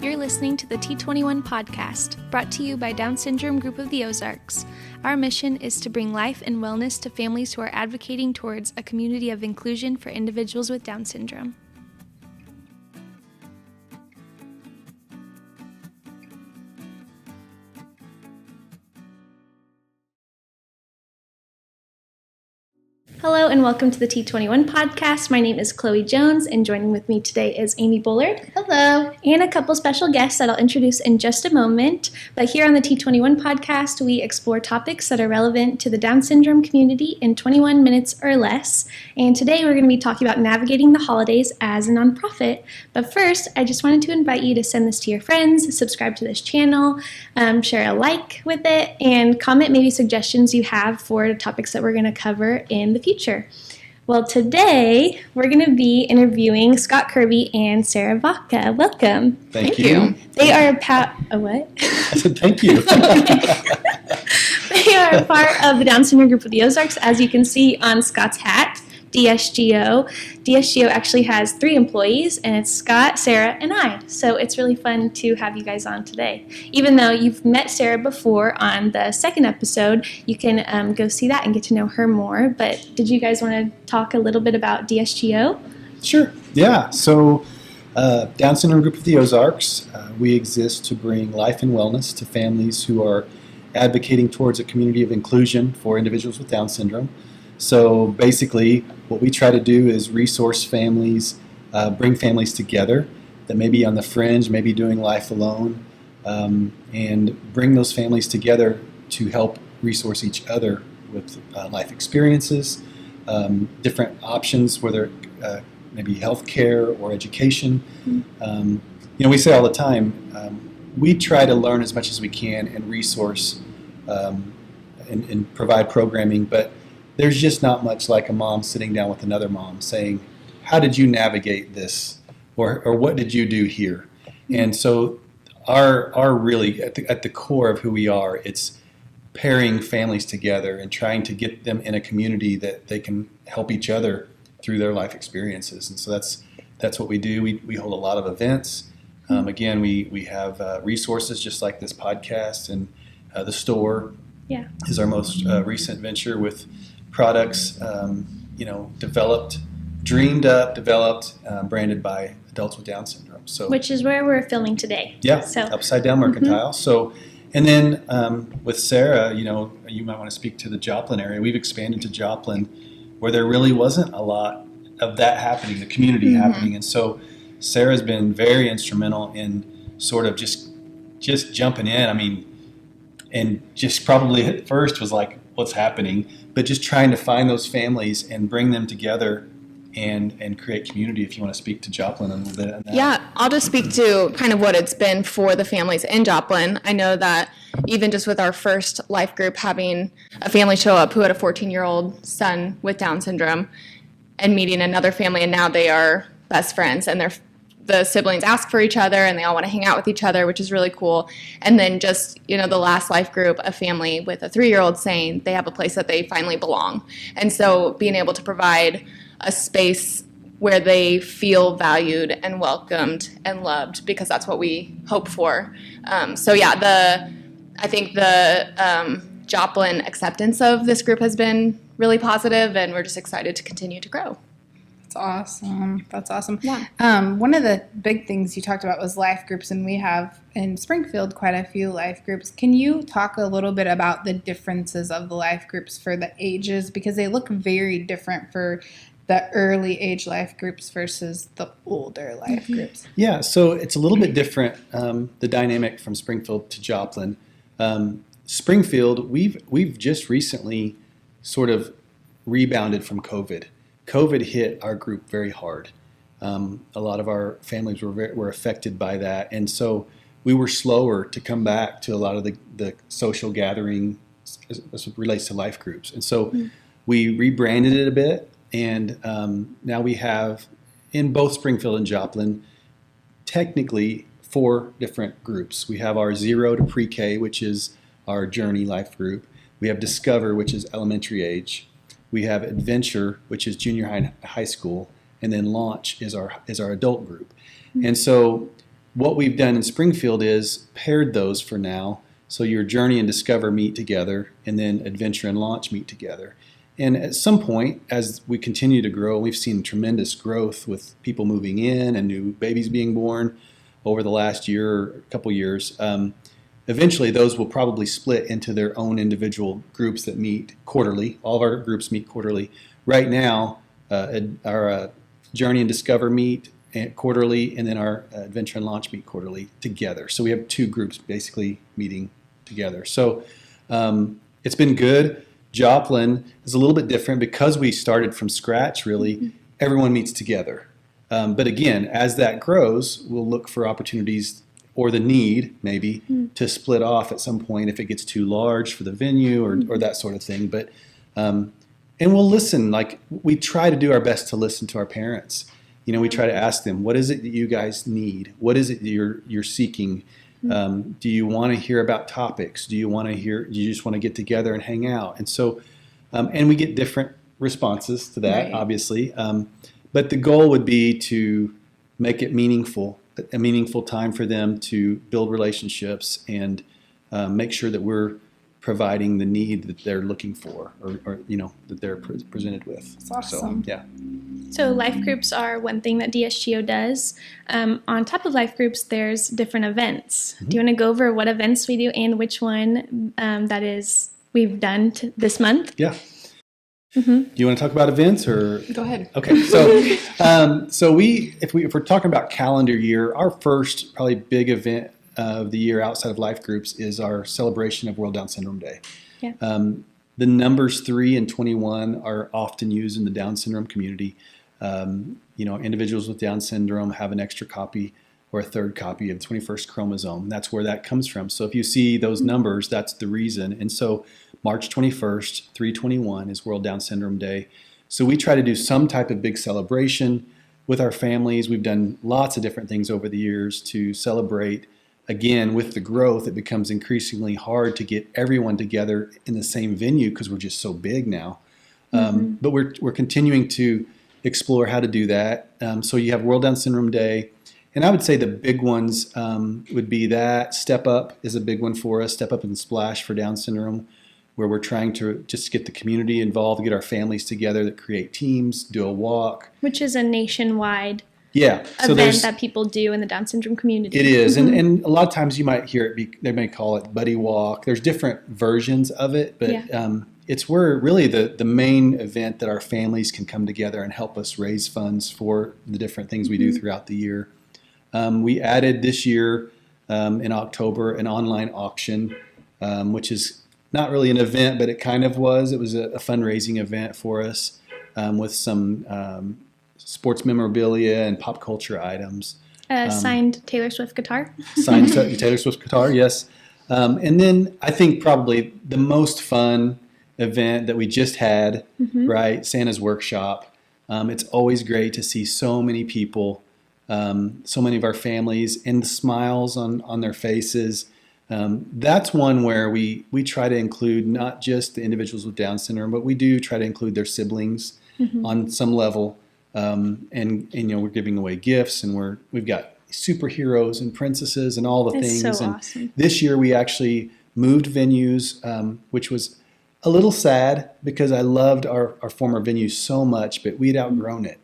You're listening to the T21 podcast, brought to you by Down Syndrome Group of the Ozarks. Our mission is to bring life and wellness to families who are advocating towards a community of inclusion for individuals with Down syndrome. Hello and welcome to the T21 podcast. My name is Chloe Jones and joining with me today is Amy Bullard. Hello. And a couple special guests that I'll introduce in just a moment. But here on the T21 podcast, we explore topics that are relevant to the Down syndrome community in 21 minutes or less. And today we're going to be talking about navigating the holidays as a nonprofit. But first, I just wanted to invite you to send this to your friends, subscribe to this channel, share a like with it, and comment maybe suggestions you have for topics that we're going to cover in the future. Well, today we're going to be interviewing Scott Kirby and Sarah Vaca. Welcome. Thank you. They are what? I said thank you. They are a part of the Down Syndrome Group of the Ozarks, as you can see on Scott's hat, DSGO. DSGO actually has 3 employees, and it's Scott, Sarah, and I. So it's really fun to have you guys on today. Even though you've met Sarah before on the second episode, you can go see that and get to know her more. But did you guys want to talk a little bit about DSGO? Sure. Yeah. So Down Syndrome Group of the Ozarks, we exist to bring life and wellness to families who are advocating towards a community of inclusion for individuals with Down syndrome. So basically, what we try to do is resource families, bring families together that may be on the fringe, maybe doing life alone, and bring those families together to help resource each other with life experiences, different options, whether maybe healthcare or education. We say all the time, we try to learn as much as we can and resource and provide programming, but there's just not much like a mom sitting down with another mom saying, how did you navigate this? Or what did you do here? And so our really, at the core of who we are, it's pairing families together and trying to get them in a community that they can help each other through their life experiences. And so that's what we do. We hold a lot of events. Again, we have resources just like this podcast, and the store is our most recent venture with products, developed, branded by adults with Down syndrome. So, which is where we're filming today. Yeah, so. Upside Down Mercantile. So, and then with Sarah, you might want to speak to the Joplin area. We've expanded to Joplin, where there really wasn't a lot of that happening, the community happening, and so Sarah's been very instrumental in sort of just jumping in. And just probably at first was like, what's happening? But just trying to find those families and bring them together and create community. If you want to speak to Joplin a little bit on that. Yeah, I'll just speak to kind of what it's been for the families in Joplin. I know that even just with our first life group, having a family show up who had a 14-year-old son with Down syndrome and meeting another family, and now they are best friends, and the siblings ask for each other and they all want to hang out with each other, which is really cool. And then just, the last life group, a family with a 3-year-old saying they have a place that they finally belong. And so being able to provide a space where they feel valued and welcomed and loved, because that's what we hope for. I think the Joplin acceptance of this group has been really positive, and we're just excited to continue to grow. That's awesome. Yeah. One of the big things you talked about was life groups, and we have in Springfield quite a few life groups. Can you talk a little bit about the differences of the life groups for the ages? Because they look very different for the early age life groups versus the older life groups. Yeah, so it's a little bit different, the dynamic from Springfield to Joplin. Springfield, we've just recently sort of rebounded from COVID. COVID hit our group very hard. A lot of our families were affected by that, and so we were slower to come back to a lot of the social gathering as it relates to life groups. And so we rebranded it a bit, and now we have, in both Springfield and Joplin, technically 4 different groups. We have our 0 to pre-K, which is our Journey life group. We have Discover, which is elementary age. We have Adventure, which is junior high school, and then Launch is our adult group. And so what we've done in Springfield is paired those for now. So your Journey and Discover meet together, and then Adventure and Launch meet together. And at some point, as we continue to grow, we've seen tremendous growth with people moving in and new babies being born over the last year or a couple years. Eventually, those will probably split into their own individual groups that meet quarterly. All of our groups meet quarterly. Right now, our Journey and Discover meet quarterly, and then our Adventure and Launch meet quarterly together. So we have two groups basically meeting together. So it's been good. Joplin is a little bit different because we started from scratch, really. Everyone meets together. But again, as that grows, we'll look for opportunities or the need, maybe, to split off at some point if it gets too large for the venue or that sort of thing. But and we'll listen. Like, we try to do our best to listen to our parents. We try to ask them, what is it that you guys need? What is it that you're seeking? Do you want to hear about topics? Do you just want to get together and hang out? And so, and we get different responses to that, obviously. But the goal would be to make it meaningful, a meaningful time for them to build relationships and make sure that we're providing the need that they're looking for or that they're presented with. That's awesome. So, yeah. So life groups are one thing that DSGO does. On top of life groups, there's different events. Do you want to go over what events we do and which one we've done this month? Yeah. Do you want to talk about events or? Go ahead. Okay. So if we're talking about calendar year, our first probably big event of the year outside of life groups is our celebration of World Down Syndrome Day. Yeah. The numbers 3 and 21 are often used in the Down syndrome community. Individuals with Down syndrome have an extra copy or a third copy of the 21st chromosome. That's where that comes from. So if you see those numbers, that's the reason. And so March 21st, 3/21 is World Down Syndrome Day. So we try to do some type of big celebration with our families. We've done lots of different things over the years to celebrate. Again, with the growth, it becomes increasingly hard to get everyone together in the same venue because we're just so big now. But we're continuing to explore how to do that. So you have World Down Syndrome Day. And I would say the big ones would be that. Step Up is a big one for us. Step Up and Splash for Down syndrome, where we're trying to just get the community involved, get our families together that create teams, do a walk. Which is a nationwide so event that people do in the Down syndrome community. It is. And a lot of times you might hear it, they may call it Buddy Walk. There's different versions of it, but it's where really the main event that our families can come together and help us raise funds for the different things we do throughout the year. We added this year in October an online auction, which is not really an event, but it kind of was. It was a fundraising event for us with some sports memorabilia and pop culture items. Signed Taylor Swift guitar. Signed Taylor Swift guitar, yes. And then I think probably the most fun event that we just had, right, Santa's Workshop. It's always great to see so many people, so many of our families, and the smiles on their faces. That's one where we try to include not just the individuals with Down syndrome, but we do try to include their siblings on some level. And we're giving away gifts, and we've got superheroes and princesses and all the things. So and awesome. This year we actually moved venues, which was a little sad because I loved our former venues so much, but we'd outgrown it.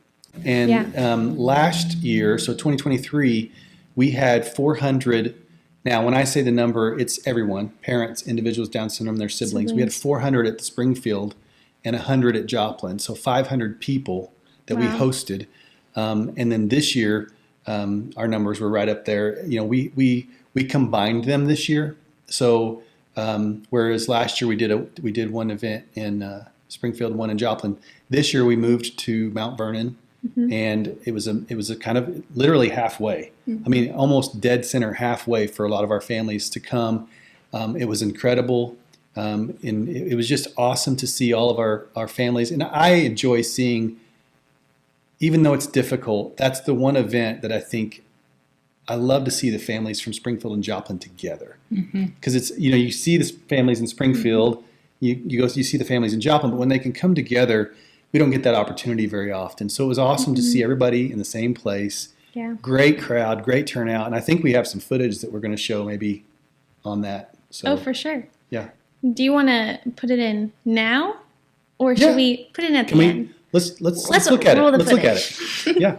And last year, so 2023, we had 400. Now, when I say the number, it's everyone, parents, individuals, Down syndrome, their siblings. We had 400 at the Springfield and 100 at Joplin, so 500 people that we hosted. And then this year, our numbers were right up there. We combined them this year. So whereas last year we did one event in Springfield, one in Joplin. This year we moved to Mount Vernon, and it was a kind of literally halfway. I mean, almost dead center halfway for a lot of our families to come. It was incredible. And it was just awesome to see all of our families. And I enjoy seeing, even though it's difficult, that's the one event that I think I love to see the families from Springfield and Joplin together. Because it's, you see the families in Springfield, you see the families in Joplin, but when they can come together, we don't get that opportunity very often. So it was awesome to see everybody in the same place, Yeah. Great crowd, great turnout. And I think we have some footage that we're going to show maybe on that. So, Oh, for sure. yeah. Do you want to put it in now, or should we put it in at the end? Let's look at it. Let's look at it. Yeah.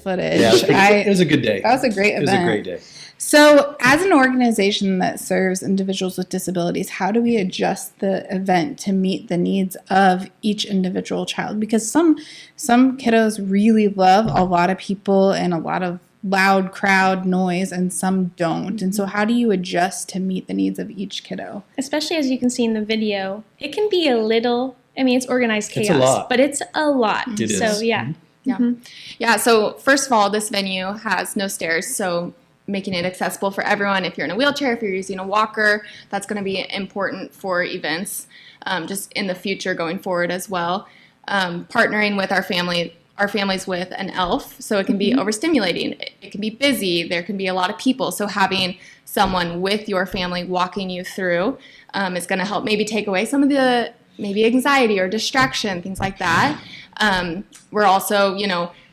Footage. Yeah, it was a good day. That was a great event. It was a great day. So, as an organization that serves individuals with disabilities, how do we adjust the event to meet the needs of each individual child? Because some kiddos really love a lot of people and a lot of loud crowd noise, and some don't. And so, how do you adjust to meet the needs of each kiddo? Especially as you can see in the video, it can be a little. I mean, it's organized chaos, It's a lot. but it's a lot. It so is. yeah. Yeah. Mm-hmm. Yeah. So first of all, this venue has no stairs. So making it accessible for everyone. If you're in a wheelchair, if you're using a walker, that's going to be important for events just in the future going forward as well. Partnering with our families with an elf. So it can be overstimulating. It can be busy. There can be a lot of people. So having someone with your family walking you through is going to help maybe take away some of the maybe anxiety or distraction, things like that. We're also,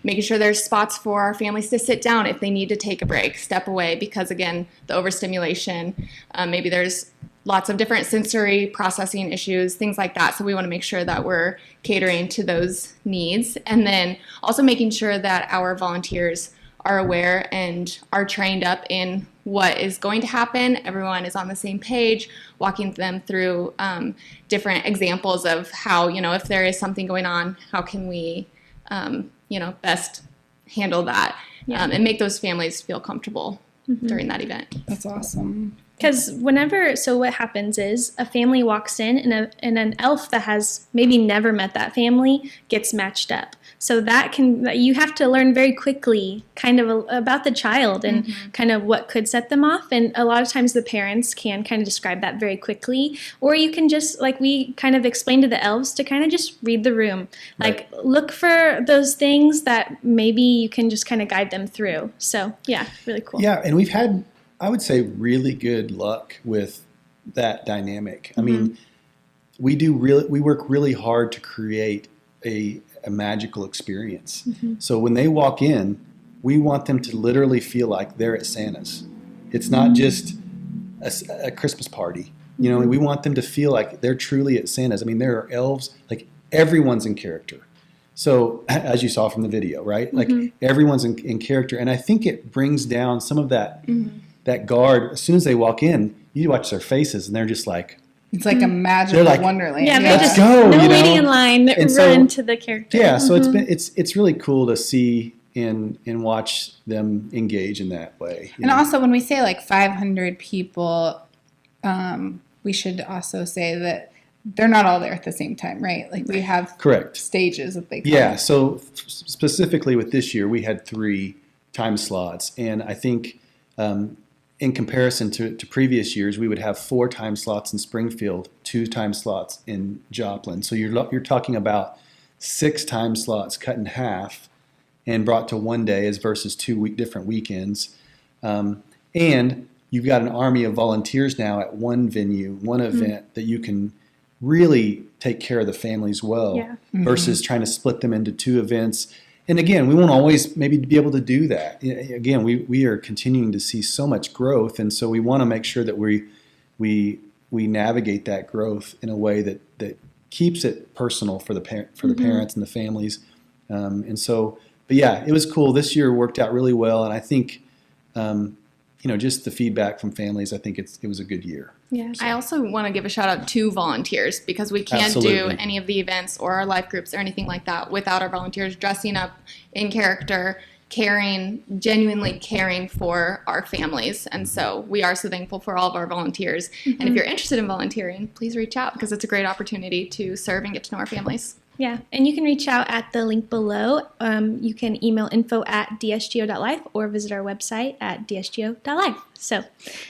making sure there's spots for our families to sit down if they need to take a break, step away, because again, the overstimulation, maybe there's lots of different sensory processing issues, things like that. So we want to make sure that we're catering to those needs. And then also making sure that our volunteers are aware and are trained up in what is going to happen. Everyone is on the same page, walking them through different examples of how, if there is something going on, how can we, best handle that and make those families feel comfortable during that event. That's awesome. Because what happens is a family walks in and an elf that has maybe never met that family gets matched up. So you have to learn very quickly kind of about the child and kind of what could set them off. And a lot of times the parents can kind of describe that very quickly. Or you can just, like we kind of explained to the elves, to kind of just read the room. Like look for those things that maybe you can just kind of guide them through. So yeah, really cool. Yeah, and we've had, I would say, really good luck with that dynamic. I mean, we work really hard to create a magical experience. So when they walk in, we want them to literally feel like they're at Santa's. It's not just a Christmas party. We want them to feel like they're truly at Santa's. I mean, there are elves, like everyone's in character. So as you saw from the video, right? Like everyone's in character. And I think it brings down some of that guard. As soon as they walk in, you watch their faces and they're just like, it's like a magical wonderland. Yeah, let's just go. No waiting in line. Run to the character. Yeah, so it's really cool to see and watch them engage in that way. And also, when we say like 500 people, we should also say that they're not all there at the same time, right? Like we have stages that they call. Yeah, so specifically with this year, we had 3 time slots, and I think in comparison to previous years, we would have 4 time slots in Springfield, 2 time slots in Joplin. So you're talking about 6 time slots cut in half and brought to one day as versus 2 different weekends. And you've got an army of volunteers now at one venue, one event that you can really take care of the families well versus trying to split them into 2 events. And again, we won't always maybe be able to do that. Again, we are continuing to see so much growth, and so we want to make sure that we navigate that growth in a way that keeps it personal for the parents and the families. But yeah, it was cool. This year worked out really well, and I think just the feedback from families, I think it was a good year. Yeah. I also want to give a shout out to volunteers, because we can't do any of the events or our life groups or anything like that without our volunteers dressing up in character, genuinely caring for our families. And so we are so thankful for all of our volunteers. And if you're interested in volunteering, please reach out, because it's a great opportunity to serve and get to know our families. Yeah, and you can reach out at the link below. You can email info@dsgo.life or visit our website at dsgo.life. So,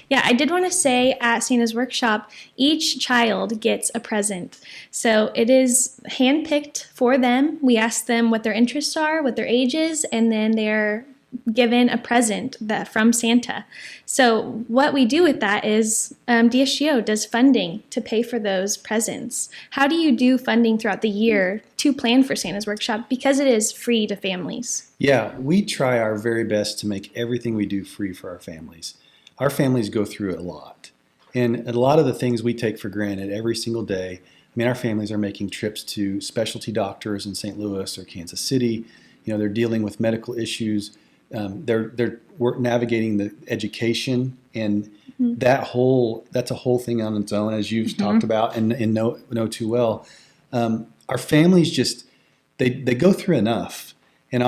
yeah, I did want to say at Santa's Workshop, each child gets a present. So it is handpicked for them. We ask them what their interests are, what their age is, and then they're given a present from Santa. So what we do with that is DSGO does funding to pay for those presents. How do you do funding throughout the year to plan for Santa's Workshop, because it is free to families? Yeah, we try our very best to make everything we do free for our families. Our families go through a lot. And a lot of the things we take for granted every single day, our families are making trips to specialty doctors in St. Louis or Kansas City. They're dealing with medical issues. They're navigating the education, and that's a whole thing on its own, as you've talked about and know too well. Our families just they go through enough, and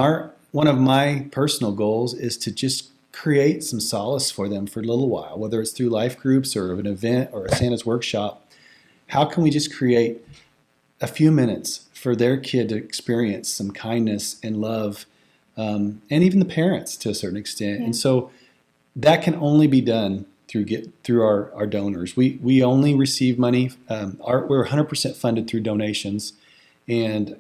one of my personal goals is to just create some solace for them for a little while, whether it's through life groups or an event or a Santa's Workshop. How can we just create a few minutes for their kid to experience some kindness and love? And even the parents to a certain extent. Yeah. And so that can only be done through our donors. We only receive money. We're 100% funded through donations. And,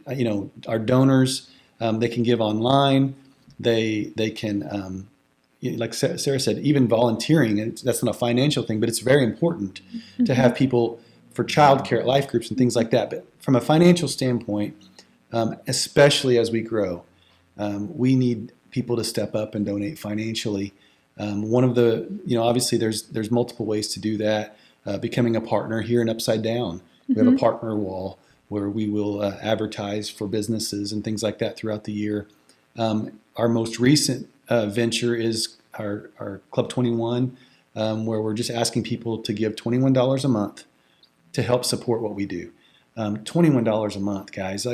our donors, they can give online. They can, like Sarah said, even volunteering. And that's not a financial thing, but it's very important to have people for childcare at life groups and things like that. But from a financial standpoint, especially as we grow, we need people to step up and donate financially. One of the, obviously there's multiple ways to do that. Becoming a partner here in Upside Down. We have a partner wall where we will advertise for businesses and things like that throughout the year. Our most recent venture is our Club 21, where we're just asking people to give $21 a month to help support what we do. $21 a month, guys,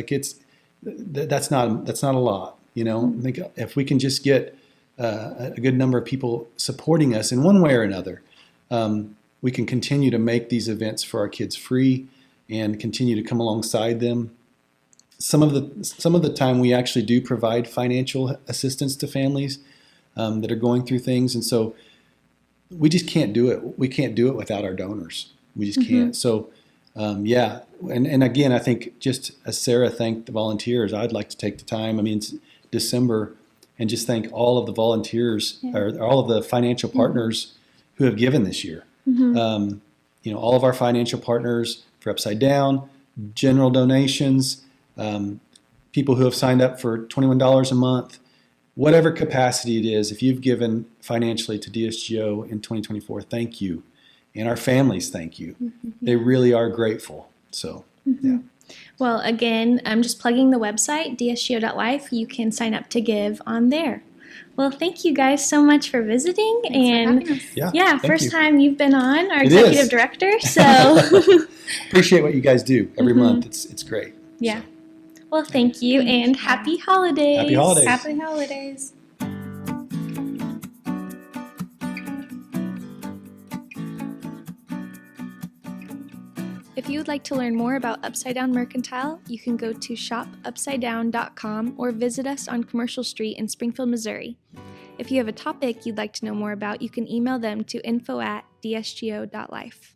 that's not a lot. I think if we can just get a good number of people supporting us in one way or another, we can continue to make these events for our kids free and continue to come alongside them. Some of the time we actually do provide financial assistance to families that are going through things, and so we just can't do it. We can't do it without our donors. We just can't. So yeah, and again, I think just as Sarah thanked the volunteers, I'd like to take the time. It's December, and just thank all of the volunteers or all of the financial partners who have given this year. All of our financial partners for Upside Down, general donations, people who have signed up for $21 a month, whatever capacity it is. If you've given financially to DSGO in 2024, thank you. And our families, thank you. They really are grateful. So, yeah. Well, again, I'm just plugging the website, dsgo.life. You can sign up to give on there. Well, thank you guys so much for visiting. Thanks for having us. First time you've been on, our executive director. So appreciate what you guys do every month. It's great. Yeah. So. Well, thank you, and happy holidays. Happy holidays. Happy holidays. If you would like to learn more about Upside Down Mercantile, you can go to shopupsidedown.com or visit us on Commercial Street in Springfield, Missouri. If you have a topic you'd like to know more about, you can email them to info@dsgo.life.